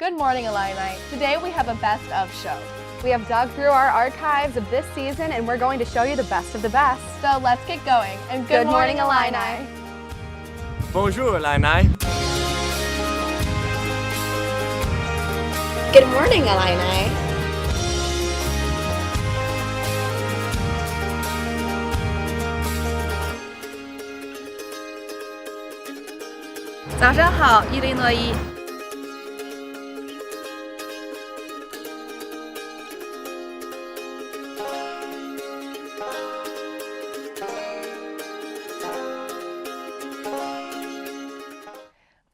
Good morning, Illini. Today we have a best of show. We have dug through our archives of this season and we're going to show you the best of the best. So let's get going. And good morning, Illini. Bonjour, Illini. Good morning, Illini. 早上好，伊利诺伊。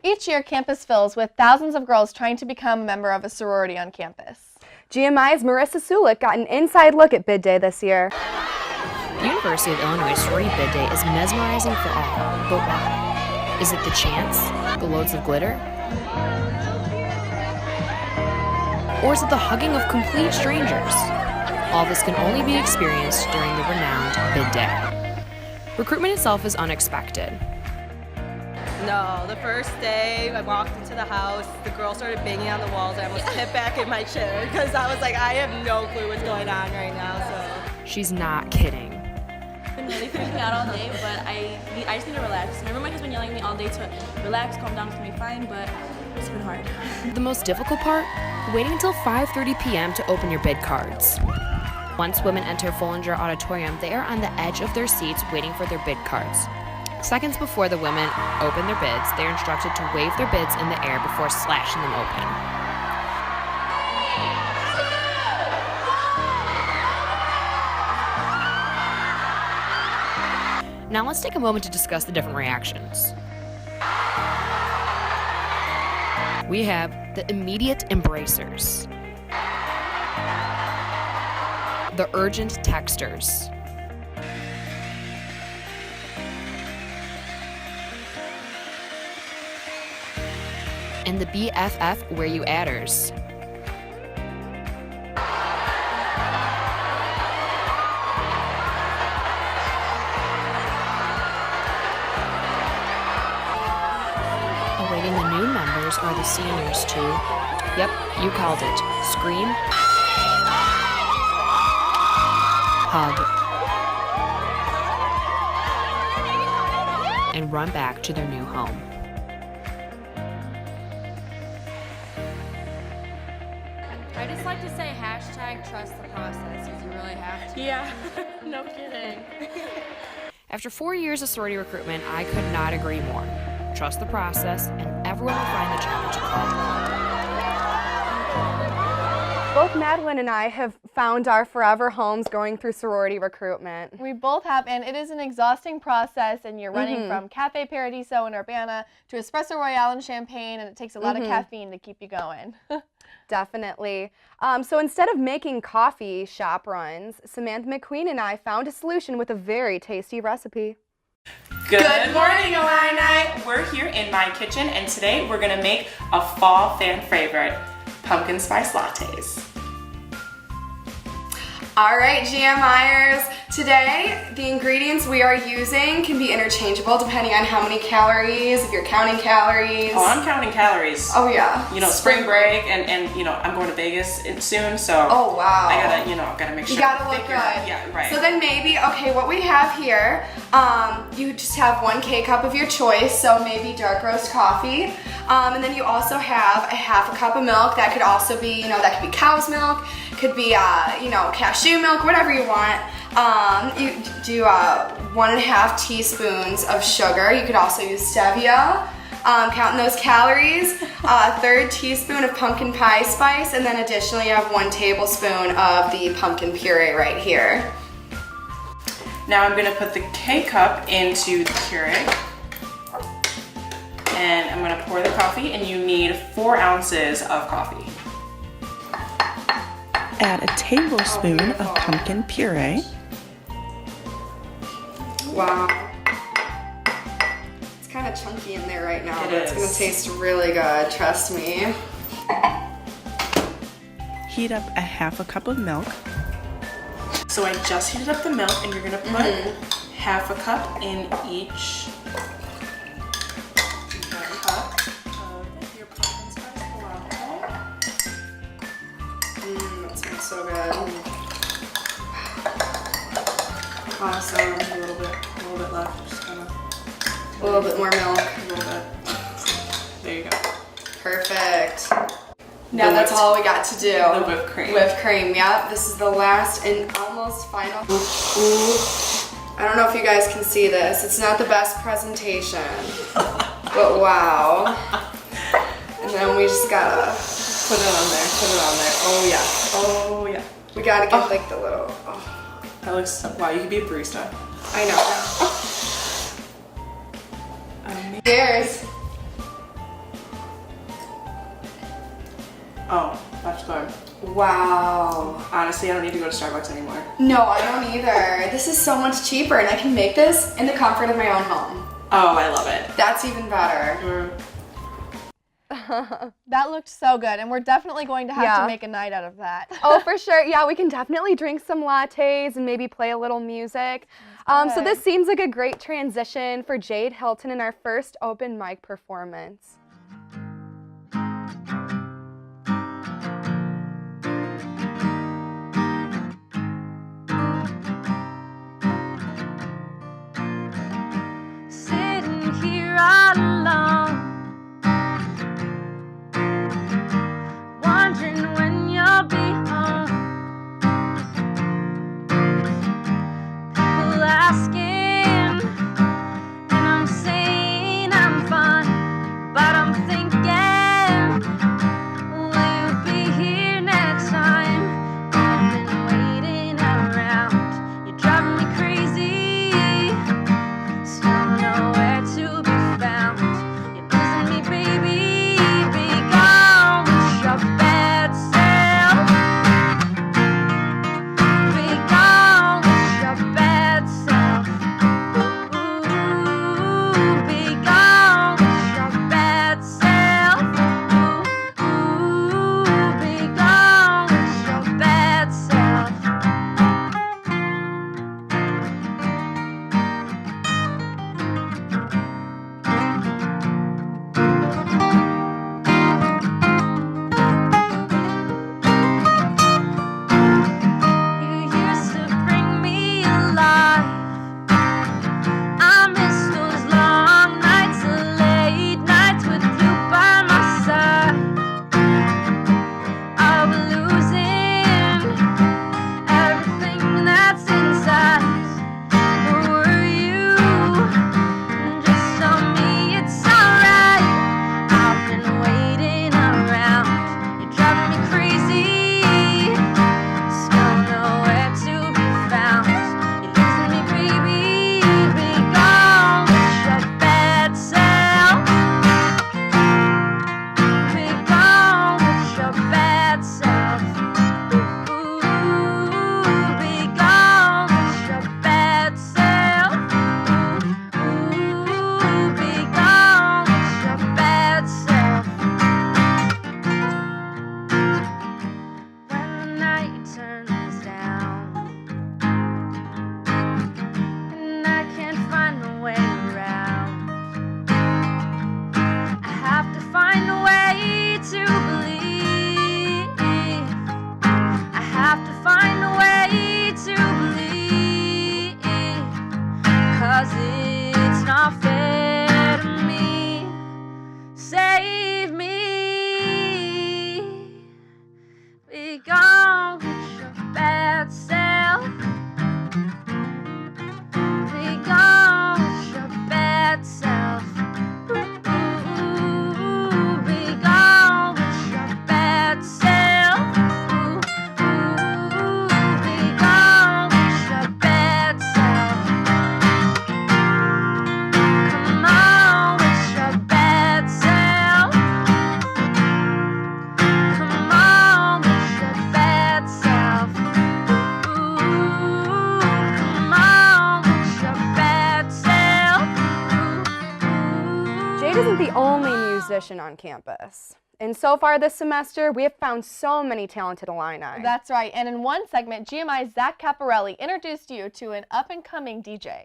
Each year, campus fills with thousands of girls trying to become a member of a sorority on campus. GMI's Marissa Sulik got an inside look at bid day this year. The University of Illinois sorority bid day is mesmerizing for all, but why? Is it the chance? The loads of glitter? Or is it the hugging of complete strangers? All this can only be experienced during the renowned bid day. Recruitment itself is unexpected. No, the first day I walked into the house, the girls started banging on the walls. I almost hit back in my chair because I was like, I have no clue what's going on right now. So She's not kidding. I've been really freaking out all day, but I just need to relax. My roommate has been yelling at me all day to relax, calm down, it's gonna be fine, but it's been hard. The most difficult part? Waiting until 5:30 p.m. to open your bid cards. Once women enter Follinger Auditorium, they are on the edge of their seats waiting for their bid cards. Seconds before the women open their bids, they're instructed to wave their bids in the air before slashing them open. Now let's take a moment to discuss the different reactions. We have the immediate embracers, the urgent texters, and the BFF where you adders. Awaiting the new members are the seniors too. Yep, you called it. Scream, hug, and run back to their new home. I just like to say hashtag trust the process because you really have to. Yeah, no kidding. After 4 years of sorority recruitment, I could not agree more. Trust the process, and everyone will find the challenge a call. Both Madeline and I have found our forever homes going through sorority recruitment. We both have, and it is an exhausting process, and you're running from Cafe Paradiso in Urbana to Espresso Royale in Champaign, and it takes a lot of caffeine to keep you going. Definitely. So instead of making coffee shop runs, Samantha McQueen and I found a solution with a very tasty recipe. Good morning, Illini! We're here in my kitchen, and today we're gonna make a fall fan favorite, pumpkin spice lattes. All right, GMIers, today the ingredients we are using can be interchangeable depending on how many calories, if you're counting calories. Oh, I'm counting calories. Oh yeah. You know, spring break, and you know, I'm going to Vegas soon, so oh wow. I gotta make sure. You gotta look good. Yeah, right. So then maybe, okay, what we have here, you just have 1 K-cup of your choice, so maybe dark roast coffee. And then you also have a ½ cup of milk. That could also be, you know, that could be cow's milk, could be, you know, cashew milk, whatever you want. You do 1½ teaspoons of sugar. You could also use stevia. Counting those calories, a 1/3 teaspoon of pumpkin pie spice, and then additionally you have 1 tablespoon of the pumpkin puree right here. Now I'm gonna put the K-cup into the puree. And I'm gonna pour the coffee, and you need 4 ounces of coffee. Add a tablespoon of pumpkin puree. Wow. It's kind of chunky in there right now, It but it's gonna is. taste really good, trust me. Heat up a ½ cup of milk. So I just heated up the milk, and you're gonna put ½ cup in each cup of your pumpkin spice latte. so good. Awesome. A little bit left. Just kind of. A little bit more milk. A little bit. There you go. Perfect. Now that's all we got to do. The whipped cream. Whipped cream, yep. This is the last and almost final. Ooh. I don't know if you guys can see this. It's not the best presentation. But wow. And then we just gotta put it on there. Put it on there. Oh yeah. Oh yeah. We gotta get like the little. Oh. That looks so, wow. You could be a barista. I know. Cheers. Oh, that's good. Wow. Honestly, I don't need to go to Starbucks anymore. No, I don't either. This is so much cheaper, and I can make this in the comfort of my own home. Oh, I love it. That's even better. That looked so good, and we're definitely going to have to make a night out of that. Oh, for sure. Yeah, we can definitely drink some lattes and maybe play a little music. So this seems like a great transition for Jade Hilton in our first open mic performance. Sitting here all alone, wondering when you'll be home. People asking, and I'm saying I'm fine, but I'm thinking, will you be here next time? I've been waiting around, you're driving me crazy, still nowhere to be found. You're losing me, baby, be gone with your bad self. Be gone with your bad self. Ooh, be gone with your bad self. Ooh, be gone with your bad self. You used to bring me alive. I miss those long nights, the late nights with you by my side. Of losing everything that's inside. Where were you? Just tell me it's alright. I've been waiting around. You're driving me crazy. Still nowhere to be found. You're losing me, baby. Be gone with your bad self. Be gone with your bad self. Ooh, be gone with your bad self. Ooh, be gone with your bad self. When the night turns down and I can't find a way around, I have to find a way to believe. I have to find a way to believe, 'cause it's not fair to me. Save me. Be gone with your bad self. Be gone with your bad self. Ooh, be gone with your bad self. Ooh, be gone with your bad self. Come on with your bad self. Come on with your bad self. Ooh, come on with your bad self. Jade isn't the only musician on campus. And so far this semester, we have found so many talented Illini. That's right. And in one segment, GMI's Zach Caparelli introduced you to an up-and-coming DJ.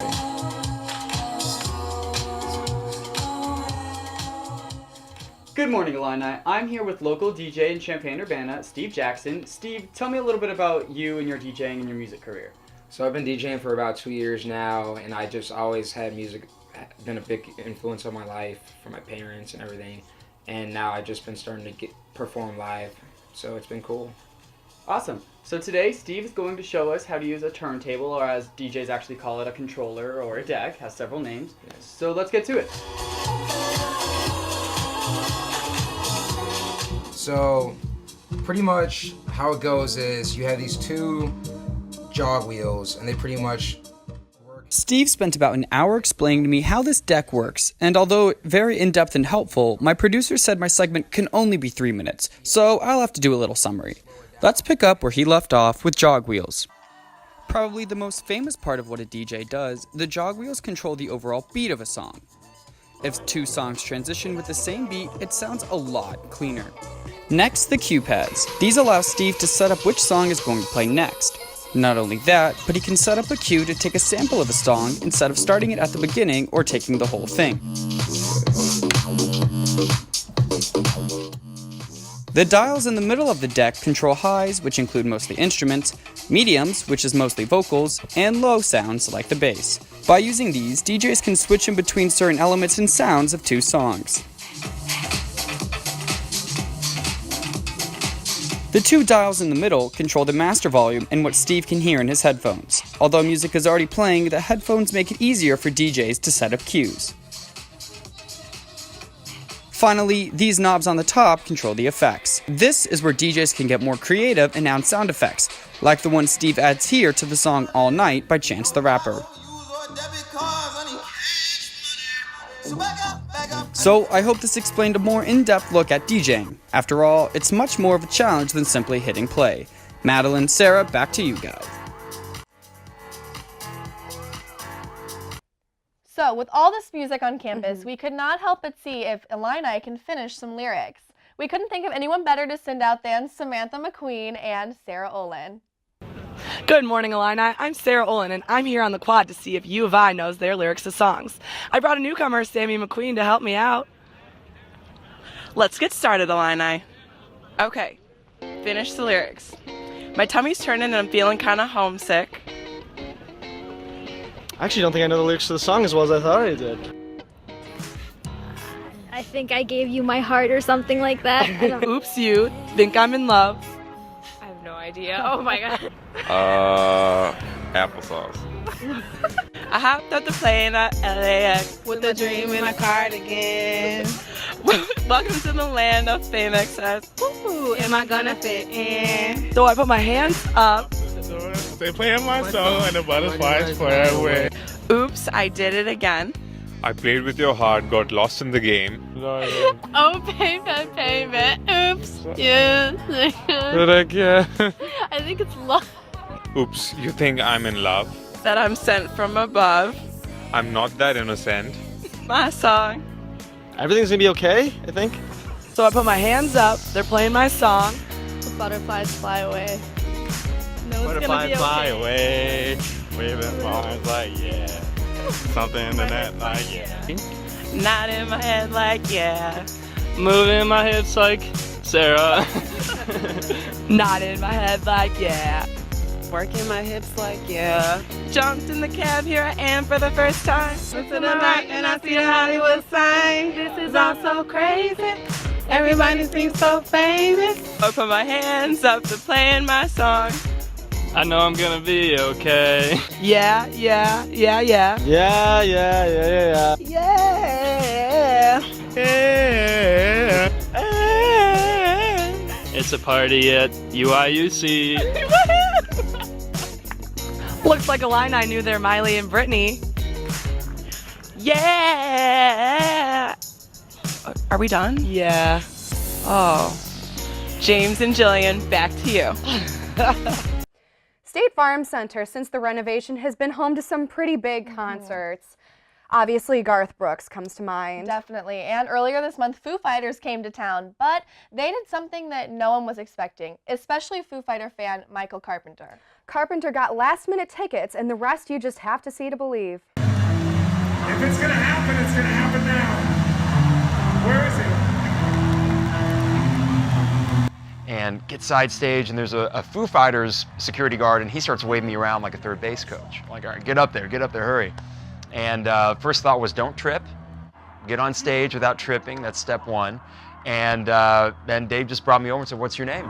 Good morning, Illini. I'm here with local DJ in Champaign-Urbana, Steve Jackson. Steve, tell me a little bit about you and your DJing and your music career. So I've been DJing for about 2 years now, and I just always had music, been a big influence on my life for my parents and everything. And now I've just been starting to perform live, so it's been cool. Awesome. So today, Steve is going to show us how to use a turntable, or as DJs actually call it, a controller or a deck. Has several names. Yes. So let's get to it. So pretty much how it goes is you have these two jog wheels, and they pretty much work. Steve spent about an hour explaining to me how this deck works, and although very in-depth and helpful, my producer said my segment can only be 3 minutes, so I'll have to do a little summary. Let's pick up where he left off with jog wheels. Probably the most famous part of what a DJ does, the jog wheels control the overall beat of a song. If two songs transition with the same beat, it sounds a lot cleaner. Next, the cue pads. These allow Steve to set up which song is going to play next. Not only that, but he can set up a cue to take a sample of a song instead of starting it at the beginning or taking the whole thing. The dials in the middle of the deck control highs, which include mostly instruments, mediums, which is mostly vocals, and low sounds like the bass. By using these, DJs can switch in between certain elements and sounds of two songs. The two dials in the middle control the master volume and what Steve can hear in his headphones. Although music is already playing, the headphones make it easier for DJs to set up cues. Finally, these knobs on the top control the effects. This is where DJs can get more creative and add sound effects, like the one Steve adds here to the song All Night by Chance the Rapper. So, I hope this explained a more in-depth look at DJing. After all, it's much more of a challenge than simply hitting play. Madeline, Sarah, back to you guys. So, with all this music on campus, we could not help but see if Illini can finish some lyrics. We couldn't think of anyone better to send out than Samantha McQueen and Sarah Olin. Good morning, Illini. I'm Sarah Olin, and I'm here on the quad to see if U of I knows their lyrics to songs. I brought a newcomer, Sammy McQueen, to help me out. Let's get started, Illini. Okay, finish the lyrics. My tummy's turning and I'm feeling kind of homesick. I actually don't think I know the lyrics to the song as well as I thought I did. I think I gave you my heart or something like that. Oops, you think I'm in love. I have no idea. Oh my god. Applesauce. I hopped up the plane at LAX with a dream in a cardigan. Welcome to the land of fame excess. Ooh, am I gonna fit in? So I put my hands up. They playing my song and the butterflies fly away. Oops, I did it again. I played with your heart, got lost in the game. Oh, baby. Oops. Yes. But again. I think it's love. Oops, you think I'm in love? That I'm sent from above. I'm not that innocent. My song. Everything's gonna be okay, I think. So I put my hands up. They're playing my song. The butterflies fly away. No, it's Butterflies gonna be fly okay. away, waving arms like yeah. Something in the net like yeah. Not in my head like yeah. Moving my hips like Sarah. Not in my head like yeah. Working my hips like yeah. Jumped in the cab, here I am for the first time. Look to the right and I see the Hollywood sign. This is all so crazy. Everybody seems so famous. I put my hands up to playing my song. I know I'm gonna be okay. Yeah. Yeah. Yeah. It's a party at UIUC. Looks like Illini knew their Miley and Brittany. Yeah! Are we done? Yeah. Oh. James and Jillian, back to you. State Farm Center, since the renovation, has been home to some pretty big concerts. Obviously, Garth Brooks comes to mind. Definitely. And earlier this month, Foo Fighters came to town, but they did something that no one was expecting, especially Foo Fighter fan Michael Carpenter. Carpenter got last-minute tickets, and the rest you just have to see to believe. If it's gonna happen, it's gonna happen now. Where is it? and get side stage, and there's a Foo Fighters security guard, and he starts waving me around like a third base coach. I'm like, all right, get up there, hurry. And first thought was don't trip. Get on stage without tripping, that's step one. And then Dave just brought me over and said, what's your name?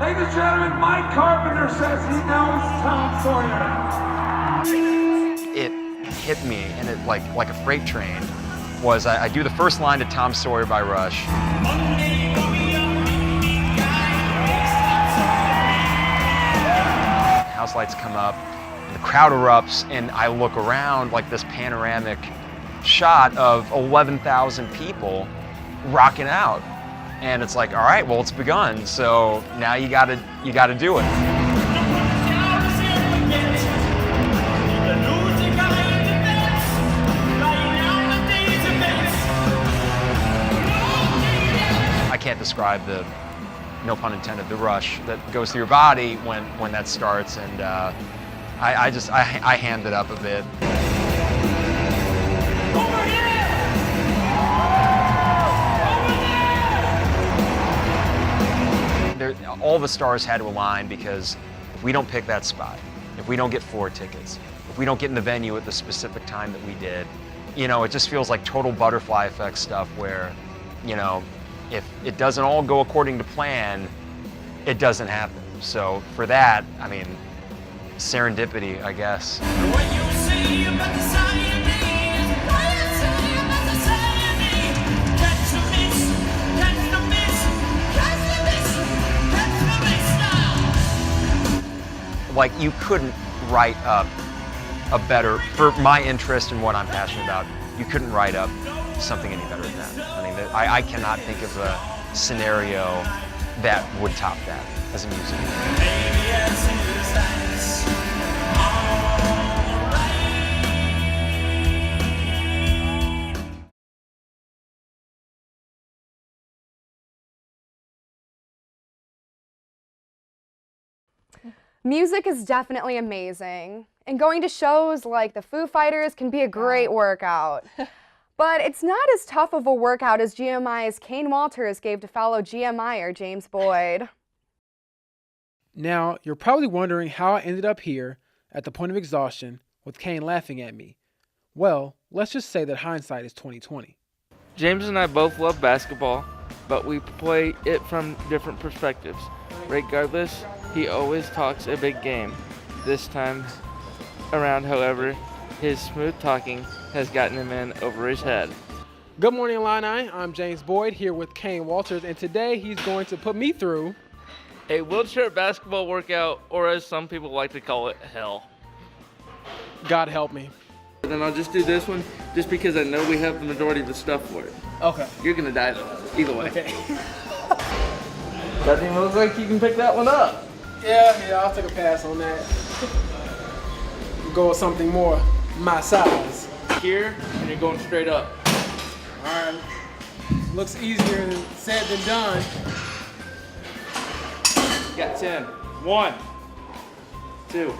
Ladies and gentlemen, Mike Carpenter says he knows Tom Sawyer. It hit me, and it like a freight train, was I do the first line to Tom Sawyer by Rush. House lights come up, and the crowd erupts, and I look around like this panoramic shot of 11,000 people rocking out. And it's like, all right, well, it's begun, so now you gotta do it. I can't describe the, no pun intended, the rush that goes through your body when that starts, and I hammed it up a bit. All the stars had to align, because if we don't pick that spot, if we don't get 4 tickets, if we don't get in the venue at the specific time that we did, it just feels like total butterfly effect stuff where, if it doesn't all go according to plan, it doesn't happen. So for that, I mean, serendipity, I guess. Like, you couldn't write up a better, for my interest and what I'm passionate about, you couldn't write up something any better than that. I mean, I cannot think of a scenario that would top that as a musician. Music is definitely amazing, and going to shows like the Foo Fighters can be a great workout. But it's not as tough of a workout as GMI's Kane Walters gave to fellow GMIer James Boyd. Now, you're probably wondering how I ended up here at the point of exhaustion with Kane laughing at me. Well, let's just say that hindsight is 20/20. James and I both love basketball, but we play it from different perspectives. Regardless, he always talks a big game. This time around, however, his smooth talking has gotten him in over his head. Good morning, Illini. I'm James Boyd here with Kane Walters, and today he's going to put me through a wheelchair basketball workout, or as some people like to call it, hell. God help me. And then I'll just do this one just because I know we have the majority of the stuff for it. Okay. You're gonna die though, either way. Okay. Doesn't even look like you can pick that one up. Yeah, I'll take a pass on that. Go with something more my size. Here, and you're going straight up. All right. Looks easier said than done. Got 10. 1, 2,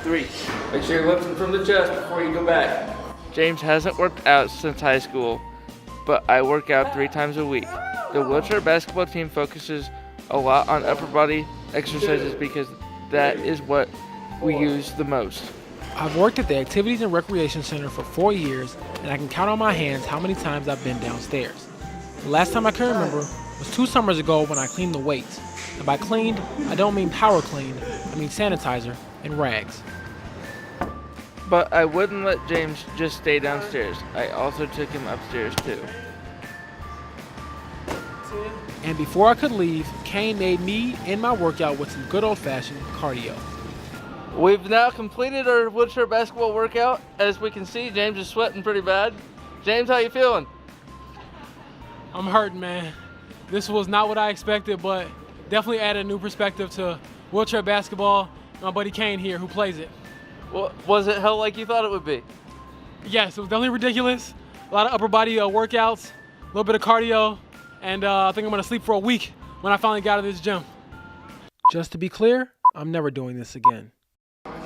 3. Make sure you're lifting from the chest before you go back. James hasn't worked out since high school, but I work out 3 times a week. The wheelchair basketball team focuses a lot on upper body exercises because that is what we use the most. I've worked at the Activities and Recreation Center for 4 years, and I can count on my hands how many times I've been downstairs. The last time I can remember was 2 summers ago when I cleaned the weights. And by cleaned, I don't mean power cleaned, I mean sanitizer and rags. But I wouldn't let James just stay downstairs. I also took him upstairs too. And before I could leave, Kane made me end my workout with some good old-fashioned cardio. We've now completed our wheelchair basketball workout. As we can see, James is sweating pretty bad. James, how you feeling? I'm hurting, man. This was not what I expected, but definitely added a new perspective to wheelchair basketball. My buddy Kane here, who plays it. Well, was it hell like you thought it would be? Yes, it was definitely ridiculous. A lot of upper body workouts, a little bit of cardio, and I think I'm gonna sleep for a week when I finally get out of this gym. Just to be clear, I'm never doing this again.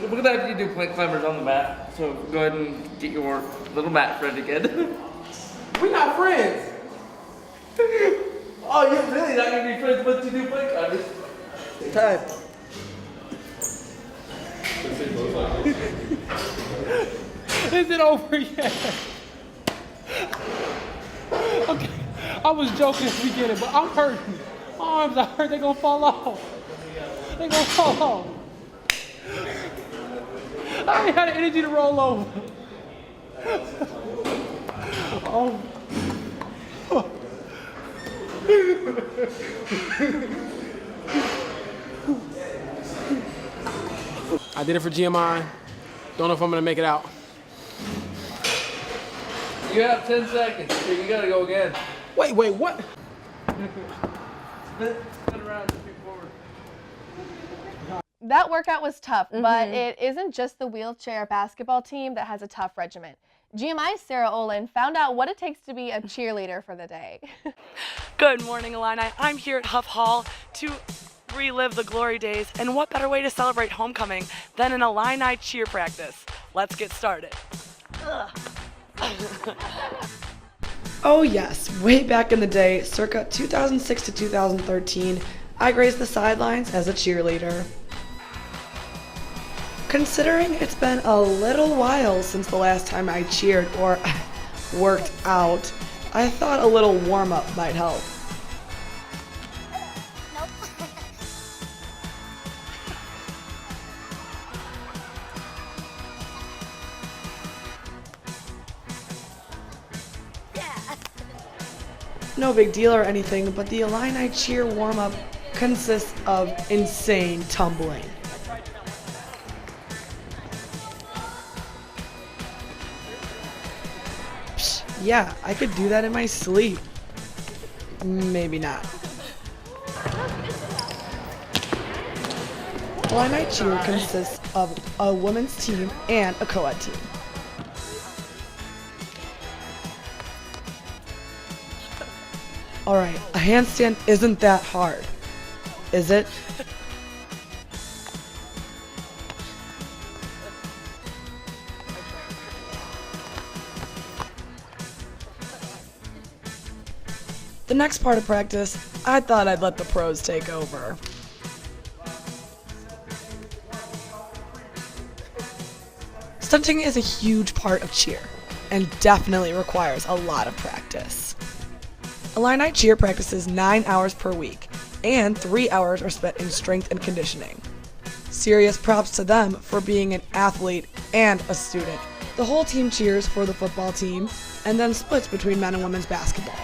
We're gonna have you do plank climbers on the mat, so go ahead and get your little mat friend again. We're not friends. Oh, you're really not gonna be friends once you do play cards. Time. Is it over yet? Okay, I was joking at the beginning, but I'm hurting. My arms are hurt. They're gonna fall off. They're gonna fall off. I ain't had the energy to roll over. Oh. I did it for GMI. Don't know if I'm gonna make it out. You have 10 seconds, so you gotta go again. Wait, what? Spin around, speak forward. That workout was tough, but it isn't just the wheelchair basketball team that has a tough regimen. GMI's Sarah Olin found out what it takes to be a cheerleader for the day. Good morning, Illini. I'm here at Huff Hall to relive the glory days, and what better way to celebrate homecoming than an Illini cheer practice? Let's get started. Oh yes, way back in the day, circa 2006 to 2013, I graced the sidelines as a cheerleader. Considering it's been a little while since the last time I cheered or worked out, I thought a little warm-up might help. No big deal or anything, but the Illini cheer warm-up consists of insane tumbling. Psh, yeah, I could do that in my sleep. Maybe not. Illini cheer consists of a women's team and a co-ed team. Alright, a handstand isn't that hard, is it? The next part of practice, I thought I'd let the pros take over. Stunting is a huge part of cheer, and definitely requires a lot of practice. Illini cheer practices 9 hours per week, and 3 hours are spent in strength and conditioning. Serious props to them for being an athlete and a student. The whole team cheers for the football team, and then splits between men and women's basketball.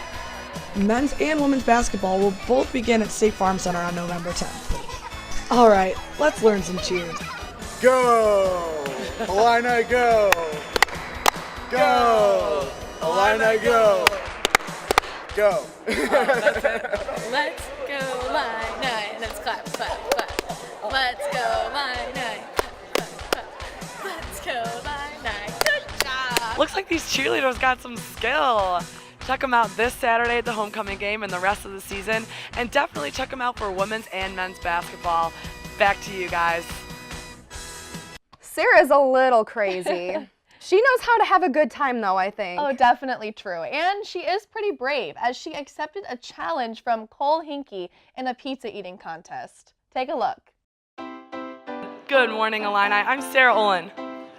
Men's and women's basketball will both begin at State Farm Center on November 10th. Alright, let's learn some cheers. Go! Illini go! Go! Illini go! Go. Let's go, line 9. Let's clap, clap, clap. Let's go, line 9. Clap, clap. Let's go, line 9. Good job. Looks like these cheerleaders got some skill. Check them out this Saturday at the homecoming game and the rest of the season. And definitely check them out for women's and men's basketball. Back to you guys. Sarah's a little crazy. She knows how to have a good time, though, I think. Oh, definitely true. And she is pretty brave, as she accepted a challenge from Cole Hinkey in a pizza eating contest. Take a look. Good morning, Illini. I'm Sarah Olin.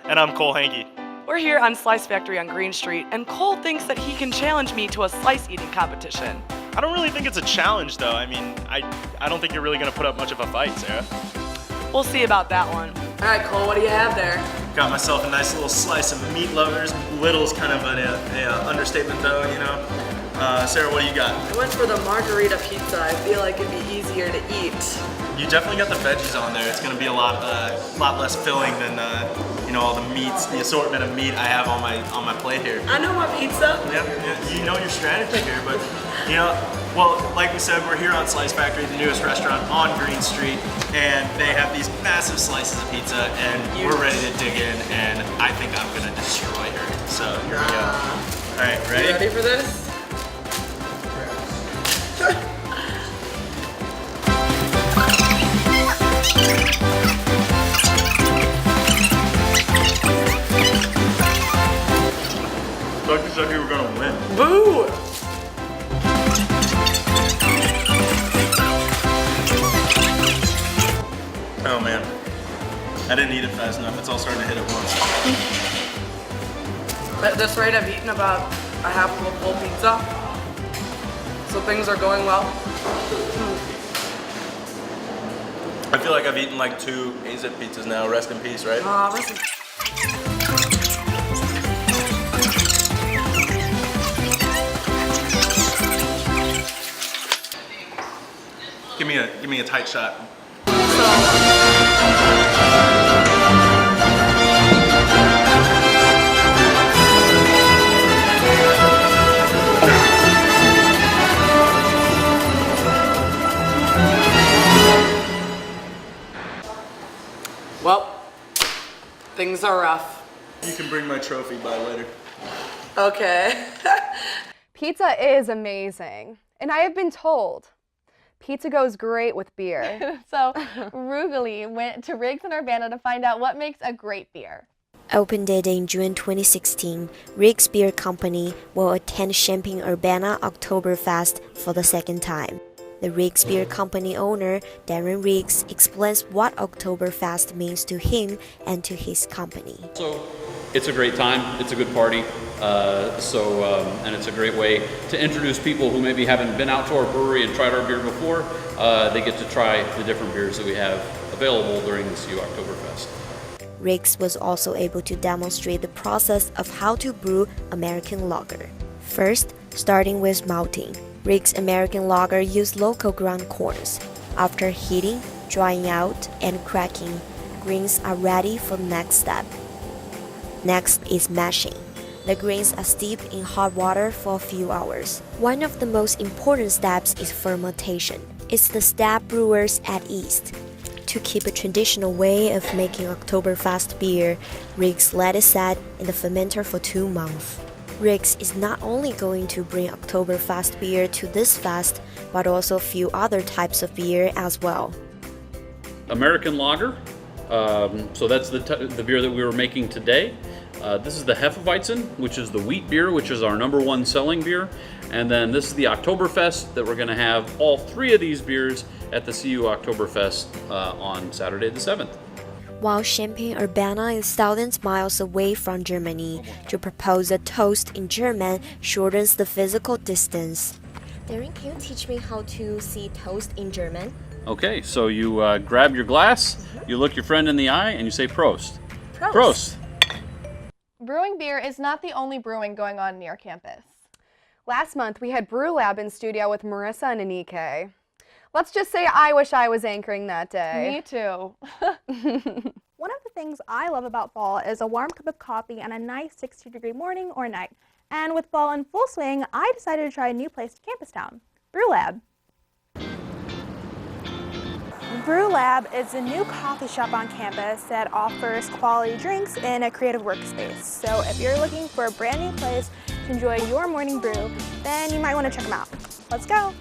And I'm Cole Hankey. We're here on Slice Factory on Green Street, and Cole thinks that he can challenge me to a slice eating competition. I don't really think it's a challenge, though. I mean, I don't think you're really going to put up much of a fight, Sarah. We'll see about that one. All right, Cole, what do you have there? Got myself a nice little slice of meat lovers. Little's kind of an understatement, though, you know. Sarah, what do you got? I went for the margarita pizza. I feel like it'd be easier to eat. You definitely got the veggies on there. It's going to be a lot less filling than all the meats, the assortment of meat I have on my plate here. I know my pizza. Yeah, you know your strategy here, but well, like we said, we're here on Slice Factory, the newest restaurant on Green Street, and they have these massive slices of pizza, and we're ready to dig in, and I think I'm gonna destroy her. So here we go. All right, ready? You ready for this? Sucky, we're gonna win. Boo! I didn't eat it fast enough. It's all starting to hit at once. At this rate, I've eaten about a half of a full pizza. So things are going well. I feel like I've eaten like 2 AZIP pizzas now. Rest in peace, right? Rest in Give me a tight shot. Well, things are rough. You can bring my trophy by later. Okay. Pizza is amazing, and I have been told pizza goes great with beer. So Rugally went to Riggs and Urbana to find out what makes a great beer. Opened in June 2016, Riggs Beer Company will attend Champaign-Urbana Oktoberfest for the second time. The Riggs Beer Company owner, Darren Riggs, explains what Oktoberfest means to him and to his company. So it's a great time, it's a good party, and it's a great way to introduce people who maybe haven't been out to our brewery and tried our beer before. They get to try the different beers that we have available during this CU Oktoberfest. Riggs was also able to demonstrate the process of how to brew American lager. First, starting with malting. Riggs American lager used local ground corns. After heating, drying out, and cracking, grains are ready for the next step. Next is mashing. The grains are steeped in hot water for a few hours. One of the most important steps is fermentation. It's the step brewers add yeast. To keep a traditional way of making Oktoberfest beer, Riggs let it set in the fermenter for 2 months. Riggs is not only going to bring Oktoberfest beer to this fest, but also a few other types of beer as well. American lager, so that's the beer that we were making today. This is the Hefeweizen, which is the wheat beer, which is our #1 selling beer. And then this is the Oktoberfest that we're going to have all 3 of these beers at the CU Oktoberfest on Saturday the 7th. While Champaign-Urbana is thousands miles away from Germany, to propose a toast in German shortens the physical distance. Darren, can you teach me how to say toast in German? Okay, so you grab your glass, you look your friend in the eye, and you say Prost. Prost. Prost. Brewing beer is not the only brewing going on near campus. Last month, we had Brew Lab in studio with Marissa and Anike. Let's just say I wish I was anchoring that day. Me too. One of the things I love about fall is a warm cup of coffee and a nice 60-degree morning or night. And with fall in full swing, I decided to try a new place in Campus Town, Brew Lab. Brew Lab is a new coffee shop on campus that offers quality drinks in a creative workspace. So if you're looking for a brand new place to enjoy your morning brew, then you might want to check them out. Let's go.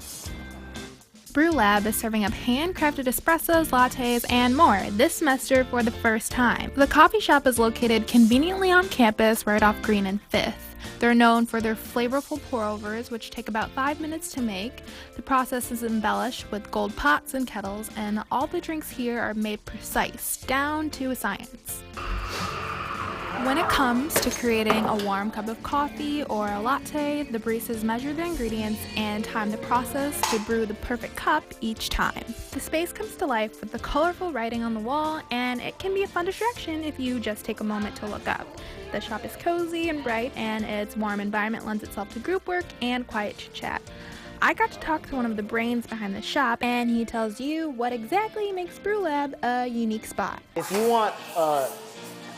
Brew Lab is serving up handcrafted espressos, lattes, and more this semester for the first time. The coffee shop is located conveniently on campus right off Green and 5th. They're known for their flavorful pour-overs, which take about 5 minutes to make. The process is embellished with gold pots and kettles, and all the drinks here are made precise, down to a science. When it comes to creating a warm cup of coffee or a latte, the baristas measure the ingredients and time the process to brew the perfect cup each time. The space comes to life with the colorful writing on the wall, and it can be a fun distraction if you just take a moment to look up. The shop is cozy and bright, and its warm environment lends itself to group work and quiet chit-chat. I got to talk to one of the brains behind the shop, and he tells you what exactly makes Brew Lab a unique spot. If you want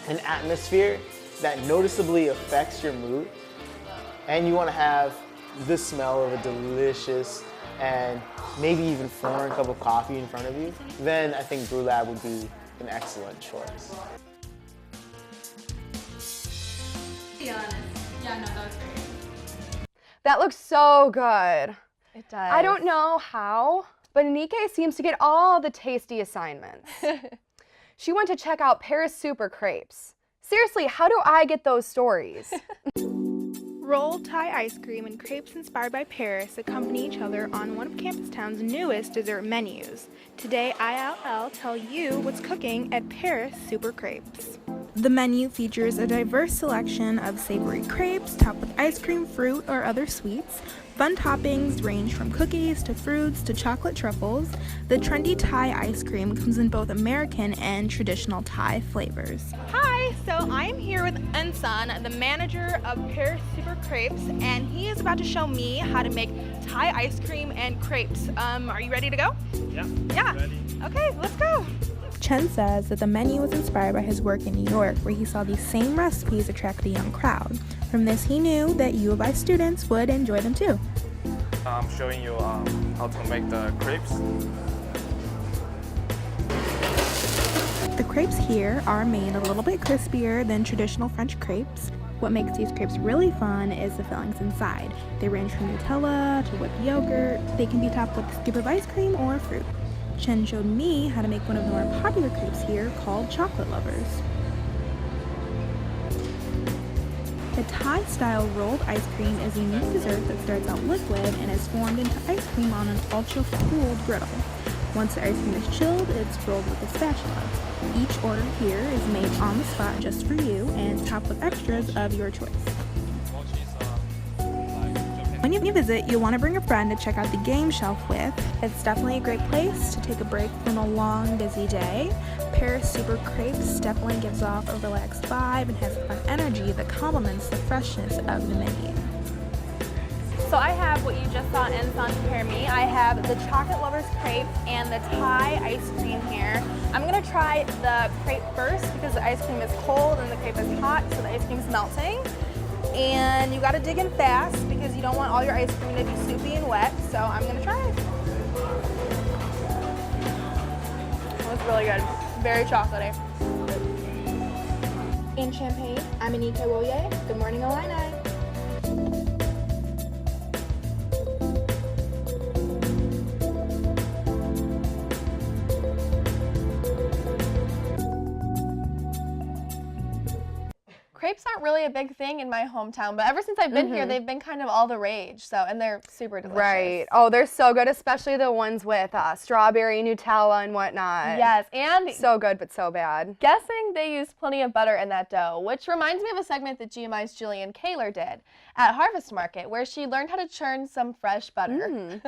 an atmosphere that noticeably affects your mood, and you want to have the smell of a delicious and maybe even foreign cup of coffee in front of you, then I think Brew Lab would be an excellent choice. To be honest, yeah, no, that was great. That looks so good. It does. I don't know how, but Anike seems to get all the tasty assignments. She went to check out Paris Super Crepes. Seriously, how do I get those stories? Rolled Thai ice cream and crepes inspired by Paris accompany each other on one of Campus Town's newest dessert menus. Today, ILL tell you what's cooking at Paris Super Crepes. The menu features a diverse selection of savory crepes topped with ice cream, fruit, or other sweets. Fun toppings range from cookies to fruits to chocolate truffles. The trendy Thai ice cream comes in both American and traditional Thai flavors. Hi, so I'm here with Ensan, the manager of Paris Super Crepes, and he is about to show me how to make Thai ice cream and crepes. Are you ready to go? Yeah. Ready. Okay, let's go. Chen says that the menu was inspired by his work in New York, where he saw these same recipes attract a young crowd. From this, he knew that U of I students would enjoy them too. I'm showing you how to make the crepes. The crepes here are made a little bit crispier than traditional French crepes. What makes these crepes really fun is the fillings inside. They range from Nutella to whipped yogurt. They can be topped with a scoop of ice cream or fruit. Chen showed me how to make one of the more popular crepes here called Chocolate Lovers. The Thai-style rolled ice cream is a unique dessert that starts out liquid and is formed into ice cream on an ultra-cooled griddle. Once the ice cream is chilled, it's rolled with a spatula. Each order here is made on the spot just for you and topped with extras of your choice. When you visit, you'll want to bring a friend to check out the game shelf with. It's definitely a great place to take a break from a long, busy day. Paris Super Crepes definitely gives off a relaxed vibe and has fun energy that complements the freshness of the menu. So I have what you just saw Ensan prepare me. I have the Chocolate Lovers crepe and the Thai ice cream here. I'm gonna try the crepe first because the ice cream is cold and the crepe is hot, so the ice cream is melting. And you gotta dig in fast because you don't want all your ice cream to be soupy and wet, so I'm gonna try it. That was really good. Very chocolatey. In Champaign, I'm Anika Woye. Good morning, Illini. Crepes aren't really a big thing in my hometown, but ever since I've been here, they've been kind of all the rage. So, and they're super delicious. Right. Oh, they're so good, especially the ones with strawberry, Nutella, and whatnot. Yes, and so good, but so bad. Guessing they used plenty of butter in that dough, which reminds me of a segment that GMI's Jillian Kaler did at Harvest Market, where she learned how to churn some fresh butter.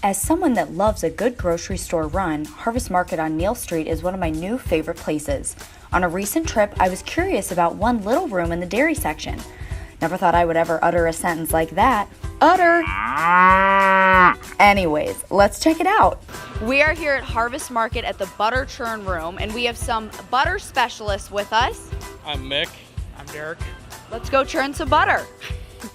As someone that loves a good grocery store run, Harvest Market on Neal Street is one of my new favorite places. On a recent trip, I was curious about one little room in the dairy section. Never thought I would ever utter a sentence like that. Utter! Anyways, let's check it out. We are here at Harvest Market at the Butter Churn Room, and we have some butter specialists with us. I'm Mick. I'm Derek. Let's go churn some butter.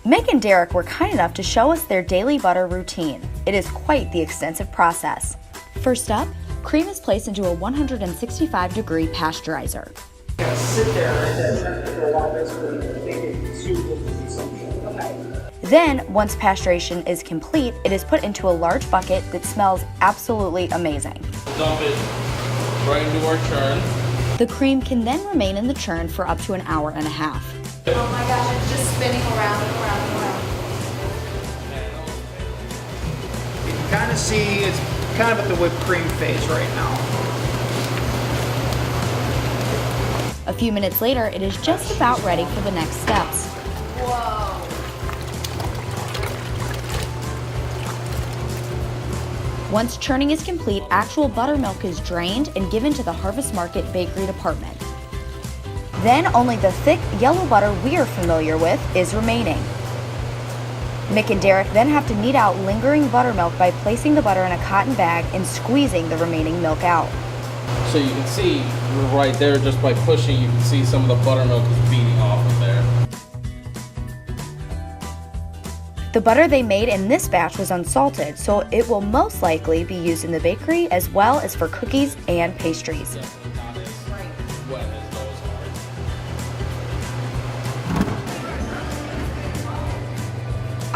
Mick and Derek were kind enough to show us their daily butter routine. It is quite the extensive process. First up, cream is placed into a 165-degree pasteurizer. Sit there Then, once pasteurization is complete, it is put into a large bucket that smells absolutely amazing. Dump it right into our churn. The cream can then remain in the churn for up to an hour and a half. Oh my gosh, it's just spinning around and around and around. You can kind of see it's kind of at the whipped cream phase right now. A few minutes later, it is just about ready for the next steps. Whoa. Once churning is complete, actual buttermilk is drained and given to the Harvest Market bakery department. Then only the thick yellow butter we are familiar with is remaining. Mick and Derek then have to knead out lingering buttermilk by placing the butter in a cotton bag and squeezing the remaining milk out. So you can see right there, just by pushing, you can see some of the buttermilk is beating off of there. The butter they made in this batch was unsalted, so it will most likely be used in the bakery as well as for cookies and pastries.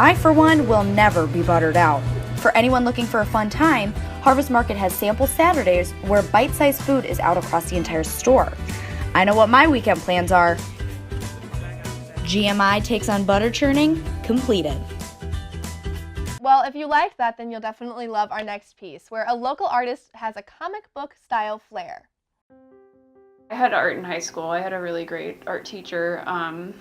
I, for one, will never be buttered out. For anyone looking for a fun time, Harvest Market has sample Saturdays where bite-sized food is out across the entire store. I know what my weekend plans are. GMI takes on butter churning, completed. Well, if you liked that, then you'll definitely love our next piece, where a local artist has a comic book style flair. I had art in high school. I had a really great art teacher. And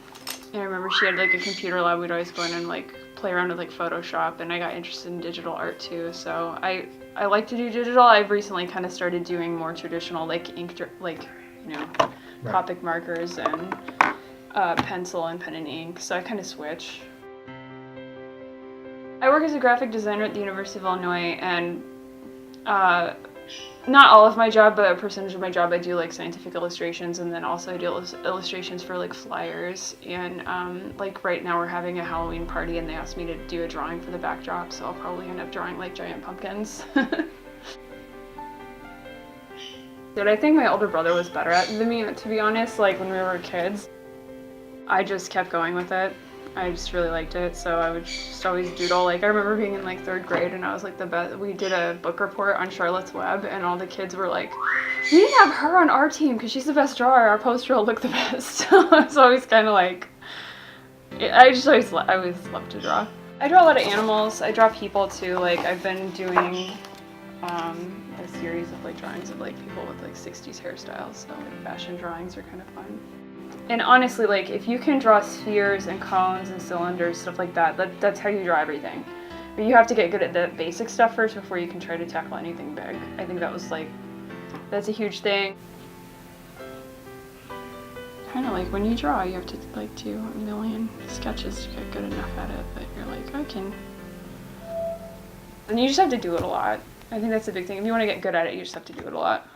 I remember she had like a computer lab. We'd always go in and like play around with like Photoshop, and I got interested in digital art too. So I like to do digital. I've recently kind of started doing more traditional like ink, Copic markers and pencil and pen and ink. So I kind of switch. I work as a graphic designer at the University of Illinois, and not all of my job, but a percentage of my job I do like scientific illustrations, and then also I do illustrations for like flyers. And like right now we're having a Halloween party, and they asked me to do a drawing for the backdrop, so I'll probably end up drawing like giant pumpkins. But I think my older brother was better at than me, to be honest. Like when we were kids, I just kept going with it. I just really liked it, so I would just always doodle. Like I remember being in like 3rd grade, and I was like the best. We did a book report on Charlotte's Web, and all the kids were like, "We need to have her on our team because she's the best drawer. Our poster will look the best." So I was always kind of like, I always loved to draw. I draw a lot of animals. I draw people too. Like I've been doing a series of like drawings of like people with like 60s hairstyles. So like fashion drawings are kind of fun. And honestly, like if you can draw spheres and cones and cylinders, stuff like that, that's how you draw everything. But you have to get good at the basic stuff first before you can try to tackle anything big. I think that's a huge thing. Kind of like when you draw, you have to like do a million sketches to get good enough at it that you're like, I can. And you just have to do it a lot. I think that's the big thing. If you want to get good at it, you just have to do it a lot.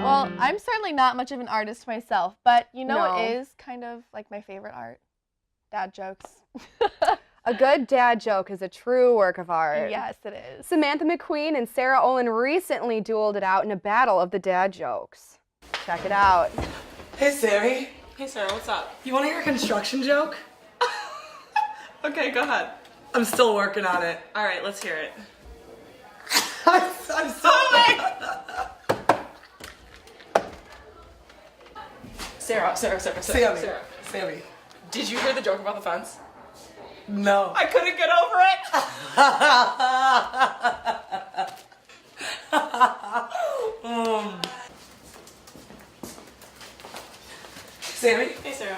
Well, I'm certainly not much of an artist myself, but you know No. what is kind of like my favorite art? Dad jokes. A good dad joke is a true work of art. Yes, it is. Samantha McQueen and Sarah Olin recently dueled it out in a battle of the dad jokes. Check it out. Hey, Sammy. Hey Sarah, what's up? You want to hear a construction joke? Okay, go ahead. I'm still working on it. All right, let's hear it. I'm so Sarah. Sammy. Did you hear the joke about the fence? No. I couldn't get over it. Sammy? Hey Sarah.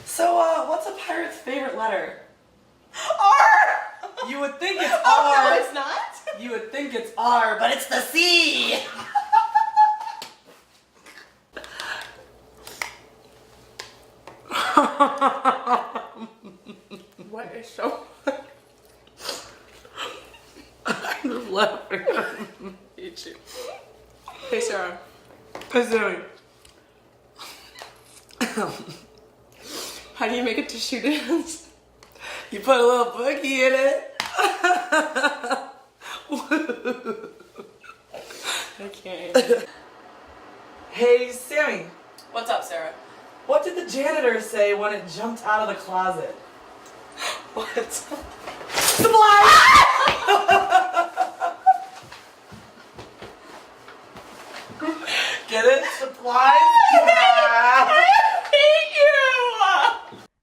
So, what's a pirate's favorite letter? R! You would think it's Oh, R. no, it's not? You would think it's R, but it's the C. What is so I'm just laughing. Hate you. Hey Sarah. Hey, Sammy. How do you make a tissue dance? You put a little boogie in it. I can't. Hey, Sammy. What's up, Sarah? What did the janitor say when it jumped out of the closet? What? Supplies! Get it? Supplies? I hate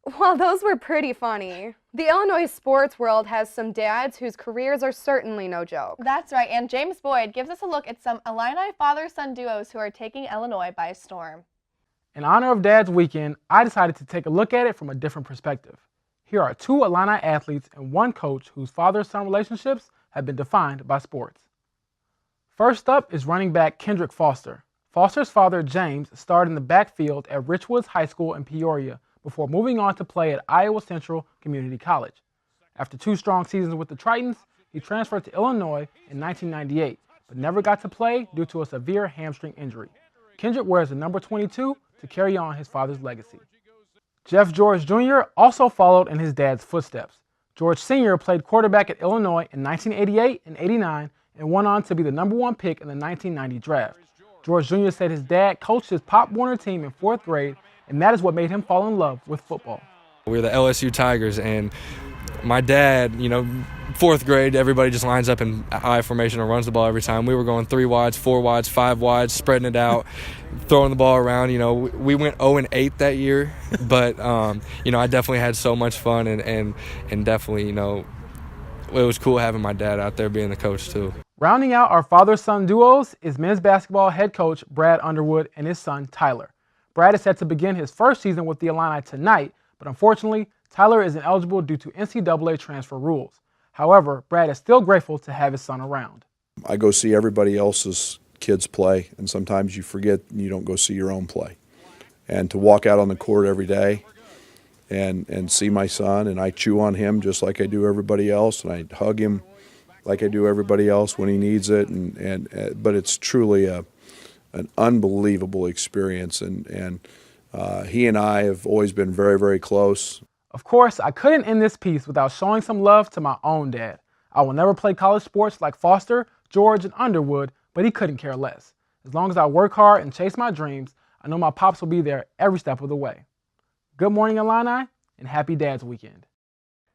you! Well, those were pretty funny. The Illinois sports world has some dads whose careers are certainly no joke. That's right, and James Boyd gives us a look at some Illini father-son duos who are taking Illinois by storm. In honor of Dad's Weekend, I decided to take a look at it from a different perspective. Here are 2 Illini athletes and 1 coach whose father-son relationships have been defined by sports. First up is running back Kendrick Foster. Foster's father, James, starred in the backfield at Richwoods High School in Peoria before moving on to play at Iowa Central Community College. After 2 strong seasons with the Tritons, he transferred to Illinois in 1998, but never got to play due to a severe hamstring injury. Kendrick wears the number 22 to carry on his father's legacy. Jeff George Jr. also followed in his dad's footsteps. George Sr. played quarterback at Illinois in 1988 and 89 and went on to be the number 1 pick in the 1990 draft. George Jr. said his dad coached his Pop Warner team in 4th grade, and that is what made him fall in love with football. We're the LSU Tigers, and my dad, you know, 4th grade, everybody just lines up in I formation and runs the ball every time. We were going 3 wides, 4 wides, 5 wides, spreading it out, throwing the ball around. You know, we went 0-8 that year, but you know, I definitely had so much fun, and definitely, you know, it was cool having my dad out there being the coach too. Rounding out our father-son duos is men's basketball head coach Brad Underwood and his son Tyler. Brad is set to begin his first season with the Illini tonight, but unfortunately, Tyler isn't eligible due to NCAA transfer rules. However, Brad is still grateful to have his son around. I go see everybody else's kids play, and sometimes you forget you don't go see your own play. And to walk out on the court every day and see my son, and I chew on him just like I do everybody else, and I hug him like I do everybody else when he needs it, but it's truly an unbelievable experience, and he and I have always been very, very close. Of course, I couldn't end this piece without showing some love to my own dad. I will never play college sports like Foster, George, and Underwood, but he couldn't care less. As long as I work hard and chase my dreams, I know my pops will be there every step of the way. Good morning, Illini, and happy Dad's Weekend.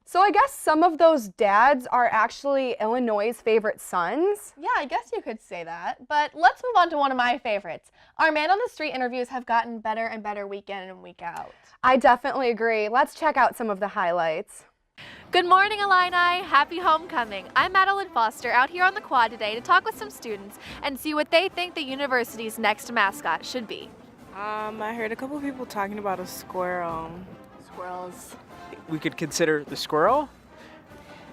So I guess some of those dads are actually Illinois' favorite sons. Yeah, I guess you could say that. But let's move on to one of my favorites. Our Man on the Street interviews have gotten better and better week in and week out. I definitely agree. Let's check out some of the highlights. Good morning, Illini. Happy homecoming. I'm Madeline Foster out here on the quad today to talk with some students and see what they think the university's next mascot should be. I heard a couple of people talking about a squirrel. Squirrels. We could consider the squirrel?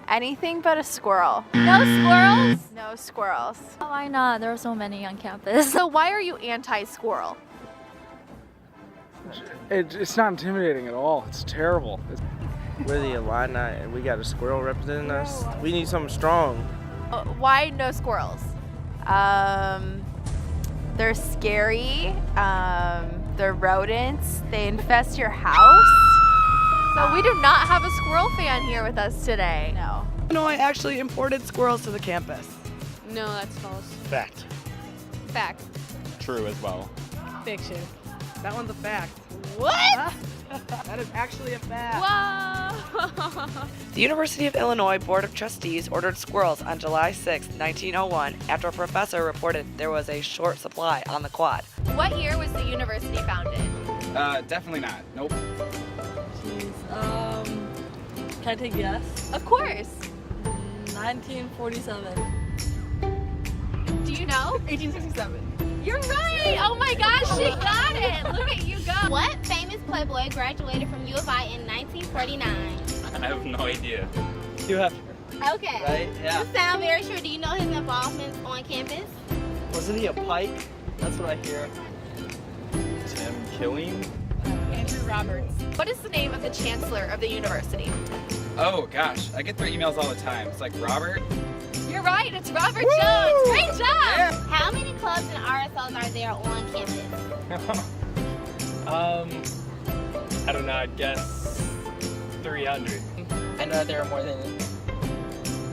Anything but a squirrel. No squirrels? No squirrels. Why not? There are so many on campus. So why are you anti-squirrel? It's not intimidating at all. It's terrible. We're the Illini and we got a squirrel representing us. We need something strong. Why no squirrels? They're scary. They're rodents. They infest your house. So we do not have a squirrel fan here with us today. No. Illinois actually imported squirrels to the campus. No, that's false. Fact. Fact. True as well. Fiction. That one's a fact. What? That is actually a fact. Whoa! The University of Illinois Board of Trustees ordered squirrels on July 6, 1901, after a professor reported there was a short supply on the quad. What year was the university founded? Definitely not. Nope. Jeez. Can I take a guess? Of course. 1947. Do you know? 1867. You're right! Oh my gosh, she got it! Look at you go! What famous Playboy graduated from U of I in 1949? I have no idea. You have Okay. Right? Yeah. You sound very sure. Do you know his involvements on campus? Wasn't he a Pike? That's what I hear. Tim Killing? Andrew Roberts. What is the name of the chancellor of the university? Oh gosh, I get their emails all the time. It's like Robert. You're right, it's Robert Jones. Great job! Yeah. How many clubs and RSOs are there on campus? I don't know, I'd guess 300. I know there are more than,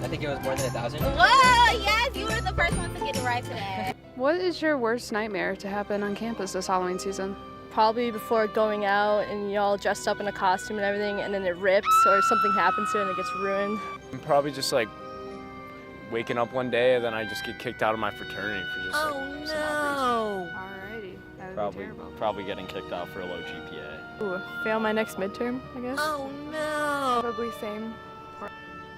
I think it was more than 1,000. Whoa, yes, you were the first one to get it right today. What is your worst nightmare to happen on campus this Halloween season? Probably before going out and you're all dressed up in a costume and everything, and then it rips or something happens to it and it gets ruined. Probably just like waking up one day and then I just get kicked out of my fraternity for just some odd Alrighty, that would reason. be terrible. Probably getting kicked out for a low GPA. Ooh, fail my next midterm, I guess. Oh no! Probably same.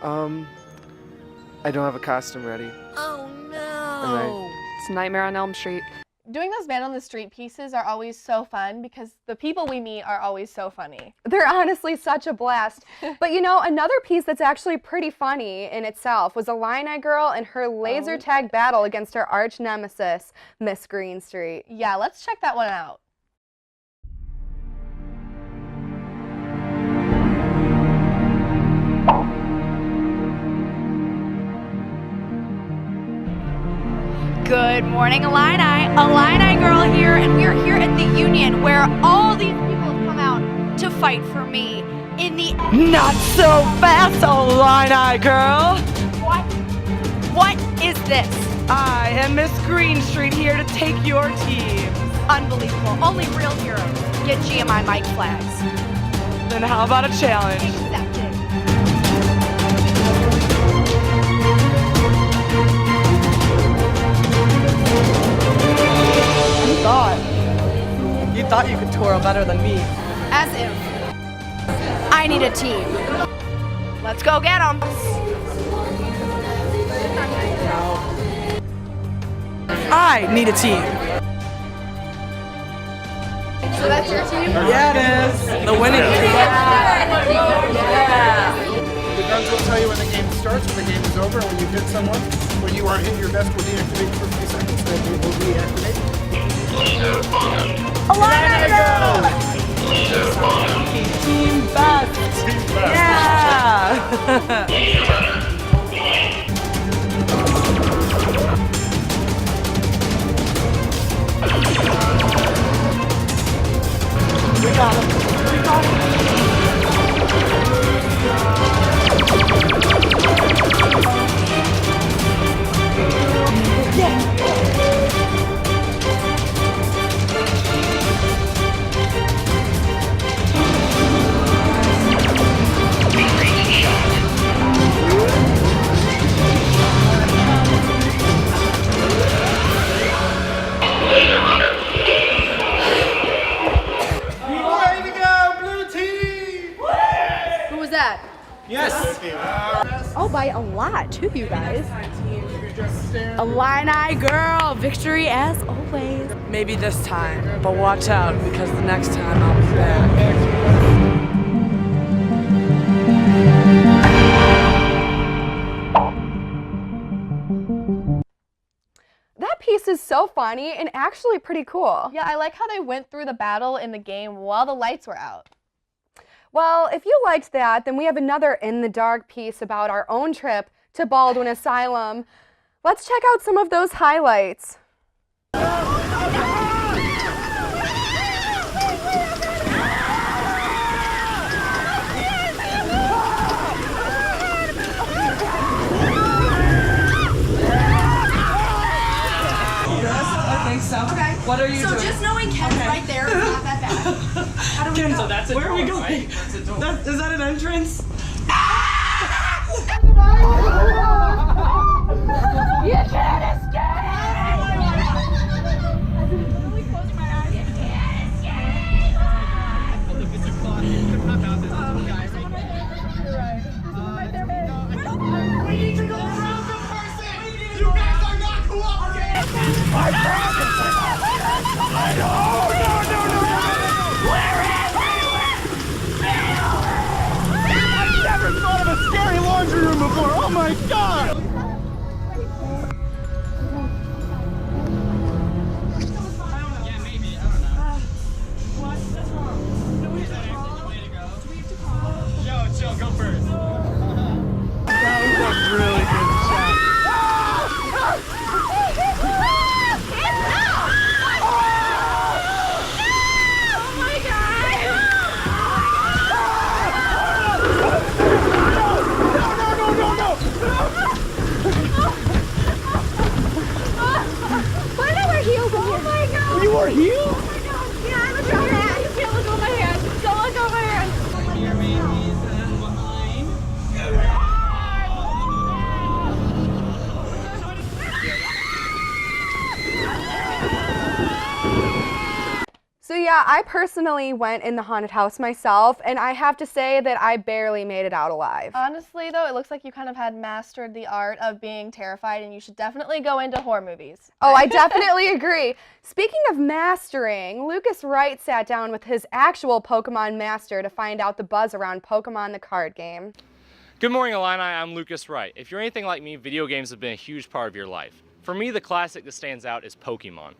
I don't have a costume ready. Oh no! It's Nightmare on Elm Street. Doing those Man on the Street pieces are always so fun because the people we meet are always so funny. They're honestly such a blast. But you know, another piece that's actually pretty funny in itself was Illini girl and her laser tag battle against her arch nemesis, Miss Greenstreet. Yeah, let's check that one out. Good morning, Illini. Illini girl here, and we are here at the Union where all these people have come out to fight for me in the... Not so fast, Illini girl! What is this? I am Miss Greenstreet here to take your team. Unbelievable. Only real heroes get GMI mic flags. Then how about a challenge? Accepted. better than me. As if. I need a team. Let's go get them. I need a team. So that's your team? Yeah, it is. The winning team. The guns will tell you when the game starts, when the game is over, when you hit someone. When you are hit, your vest will deactivate for a few seconds, then it will reactivate. Illini girl! Team best. Yeah. We got him. We got him. Yeah. Who was that? Yes. Oh, by a lot, too, you guys. Illini girl, victory as always. Maybe this time, but watch out because the next time I'll be back. That piece is so funny and actually pretty cool. Yeah, I like how they went through the battle in the game while the lights were out. Well, if you liked that, then we have another In the Dark piece about our own trip to Baldwin Asylum. Let's check out some of those highlights. Okay, so what are you doing? So just knowing Ken's right there is not that bad. How do we Ken, go? so that's where are we going? Is that an entrance? You can't escape! We need to go around the person! You guys are not cooperating! I've never thought of a scary laundry room before! Oh my god! Joe, go first. That was a really good shot. Why do I wear heels in here? Oh my god! You wore heels? Oh my god! Yeah, look at my hand. You can't look at my hand. Don't look at my hand. So yeah, I personally went in the haunted house myself, and I have to say that I barely made it out alive. Honestly, though, it looks like you kind of had mastered the art of being terrified, and you should definitely go into horror movies. Oh, I definitely agree. Speaking of mastering, Lucas Wright sat down with his actual Pokemon master to find out the buzz around Pokemon the card game. Good morning, Illini. I'm Lucas Wright. If you're anything like me, video games have been a huge part of your life. For me, the classic that stands out is Pokemon.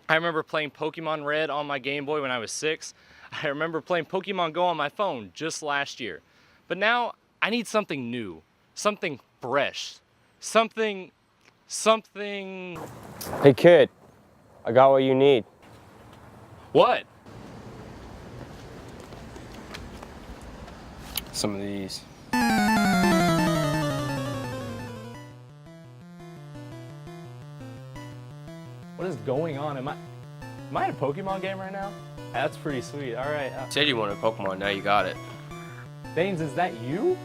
I remember playing Pokemon Red on my Game Boy when I was 6. I remember playing Pokemon Go on my phone just last year. But now, I need something new, something fresh, something... Hey kid, I got what you need. What? Some of these. What is going on? Am I in a Pokemon game right now? That's pretty sweet. All right. Said you wanted a Pokemon, now you got it. Danes, is that you?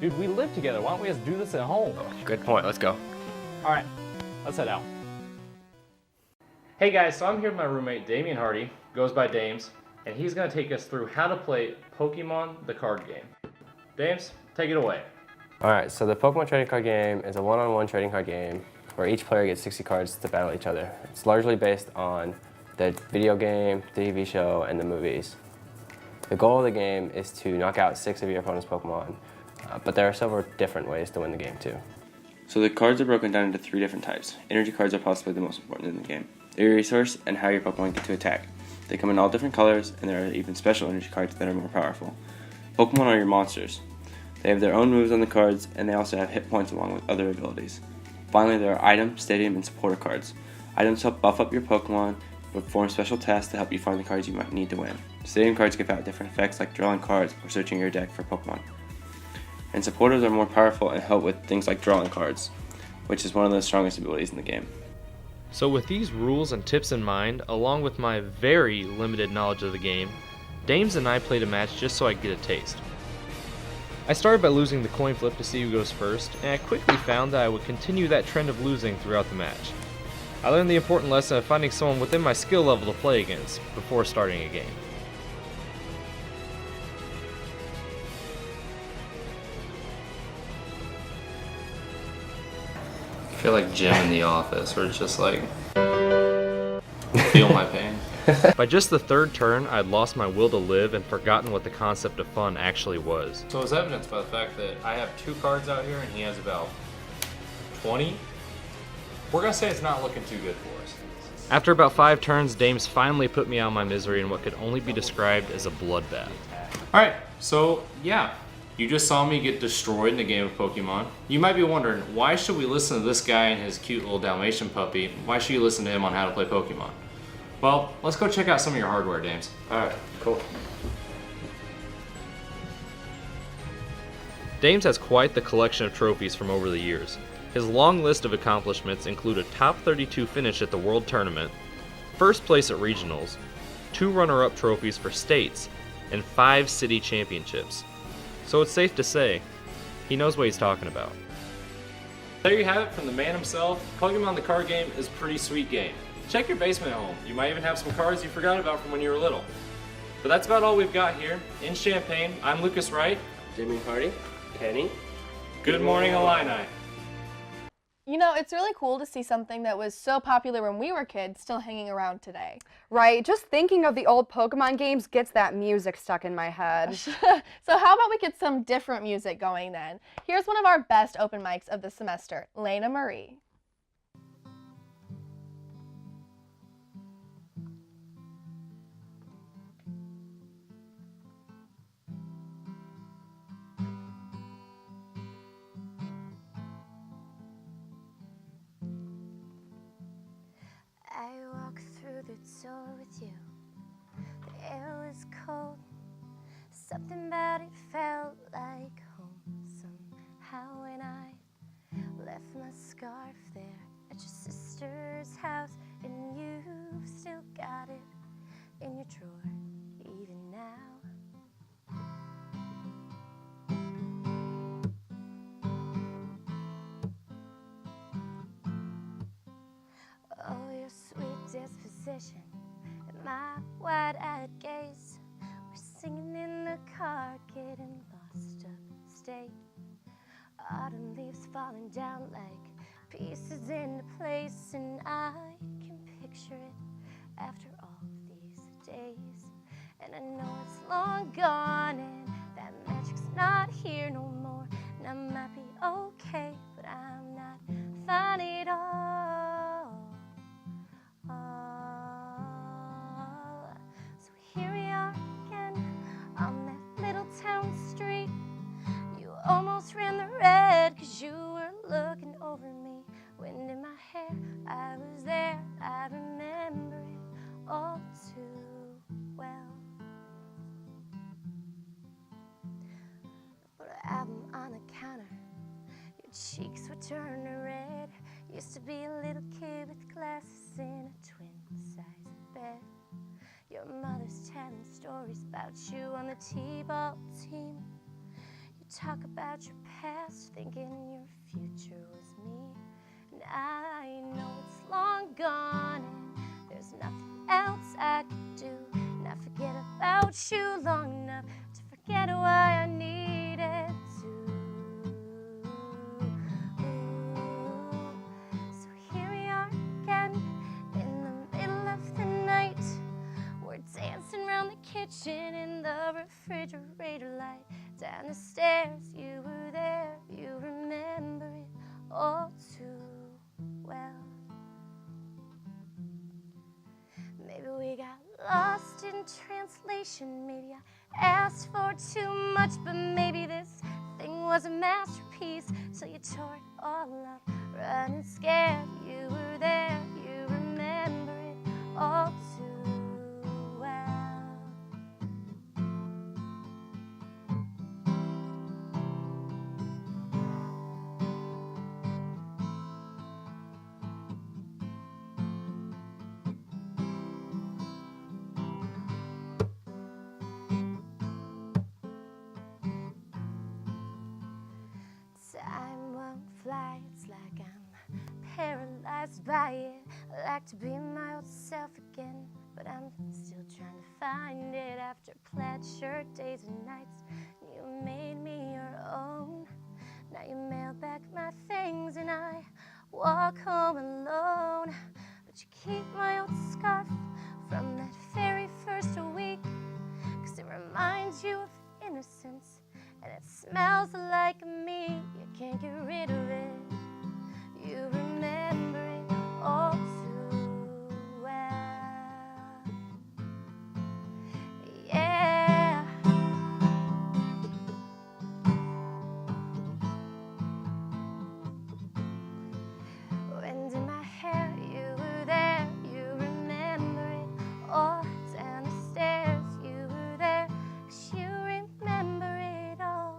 Dude, we live together. Why don't we just do this at home? Oh, good point, let's go. All right, let's head out. Hey guys, so I'm here with my roommate, Damian Hardy, goes by Dames. and he's going to take us through how to play Pokemon the card game. James, take it away. Alright, so the Pokemon trading card game is a one-on-one trading card game where each player gets 60 cards to battle each other. It's largely based on the video game, the TV show, and the movies. The goal of the game is to knock out 6 of your opponent's Pokemon, but there are several different ways to win the game too. So the cards are broken down into 3 different types. Energy cards are possibly the most important in the game. They're your resource and how your Pokemon get to attack. They come in all different colors, and there are even special energy cards that are more powerful. Pokemon are your monsters. They have their own moves on the cards, and they also have hit points along with other abilities. Finally, there are item, stadium, and supporter cards. Items help buff up your Pokemon, perform special tasks to help you find the cards you might need to win. Stadium cards give out different effects like drawing cards or searching your deck for Pokemon. And supporters are more powerful and help with things like drawing cards, which is one of the strongest abilities in the game. So with these rules and tips in mind, along with my very limited knowledge of the game, Dames and I played a match just so I could get a taste. I started by losing the coin flip to see who goes first, and I quickly found that I would continue that trend of losing throughout the match. I learned the important lesson of finding someone within my skill level to play against before starting a game. I feel like Jim in The Office, where it's just like, feel my pain. By just the 3rd turn, I'd lost my will to live and forgotten what the concept of fun actually was. So it's evidenced by the fact that I have 2 cards out here and he has about 20. We're gonna say it's not looking too good for us. After about 5 turns, Dames finally put me out of my misery in what could only be described as a bloodbath. Alright, so yeah, you just saw me get destroyed in a game of Pokemon. You might be wondering, why should we listen to this guy and his cute little Dalmatian puppy? Why should you listen to him on how to play Pokemon? Well, let's go check out some of your hardware, Dames. Alright, cool. Dames has quite the collection of trophies from over the years. His long list of accomplishments include a top 32 finish at the World Tournament, 1st place at regionals, 2 runner-up trophies for states, and 5 city championships. So it's safe to say, he knows what he's talking about. There you have it from the man himself. Pokemon the card game is a pretty sweet game. Check your basement at home. You might even have some cards you forgot about from when you were little. But that's about all we've got here. In Champaign, I'm Lucas Wright. Jimmy Hardy. Kenny. Good morning, Illini. You know, it's really cool to see something that was so popular when we were kids still hanging around today. Right, just thinking of the old Pokemon games gets that music stuck in my head. So how about we get some different music going then? Here's one of our best open mics of the semester, Lena Marie. I walked through the door with you. The air was cold. Something about it felt like home. Somehow when I left my scarf there at your sister's house, and you've still got it in your drawer even now. Oh, your sweet disposition and my wide-eyed gaze. We're singing in the car, getting lost upstate. Autumn leaves falling down like pieces into place, and I can picture it after all these days. And I know it's long gone, and that magic's not here no more. And I might be okay, but I'm not fine at all. So here we are again on that little town street. You almost ran the red 'cause you were looking over me. Wind in my hair, I was there, I remember it all too well. Put an album on the counter, your cheeks were turning red. Used to be a little kid with glasses in a twin-size bed. Your mother's telling stories about you on the T-ball team. You talk about your past, thinking your future was me. And I know it's long gone, and there's nothing else I could do. And not forget about you long enough to forget why I needed to. So here we are again in the middle of the night. We're dancing around the kitchen in the refrigerator light. Down the stairs, you were there, you remember it all too well. Maybe we got lost in translation, maybe I asked for too much, but maybe this thing was a masterpiece, so you tore it all up, running scared, you were there, you remember it all too well. Time won't fly, it's like I'm paralyzed by it. I like to be my old self again, but I'm still trying to find it. After plaid shirt days and nights, you made me your own. Now you mail back my things and I walk home alone. But you keep my old scarf from that very first week, 'cause it reminds you of innocence. And it smells like me, you can't get rid of it. You remember it all too well. Yeah. Wind in my hair, you were there, you remember it all. Down the stairs, you were there, 'cause you remember it all.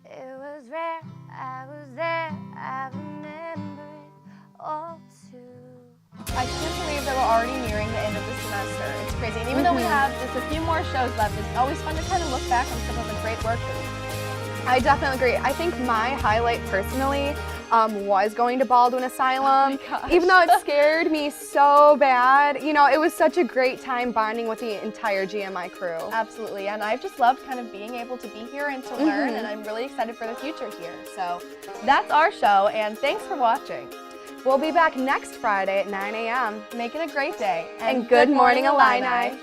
It was rare, I was there, I remember it all too. I can't believe that we're already nearing the end of the semester. It's crazy. And even though we have just a few more shows left, it's always fun to kind of look back on some of the great work that we've done. I definitely agree. I think my highlight personally was going to Baldwin Asylum. Even though it scared me so bad, you know, it was such a great time bonding with the entire GMI crew. Absolutely, and I've just loved kind of being able to be here and to learn, and I'm really excited for the future here. So that's our show, and thanks for watching. We'll be back next Friday at 9 a.m. Make it a great day. And good morning, Illini.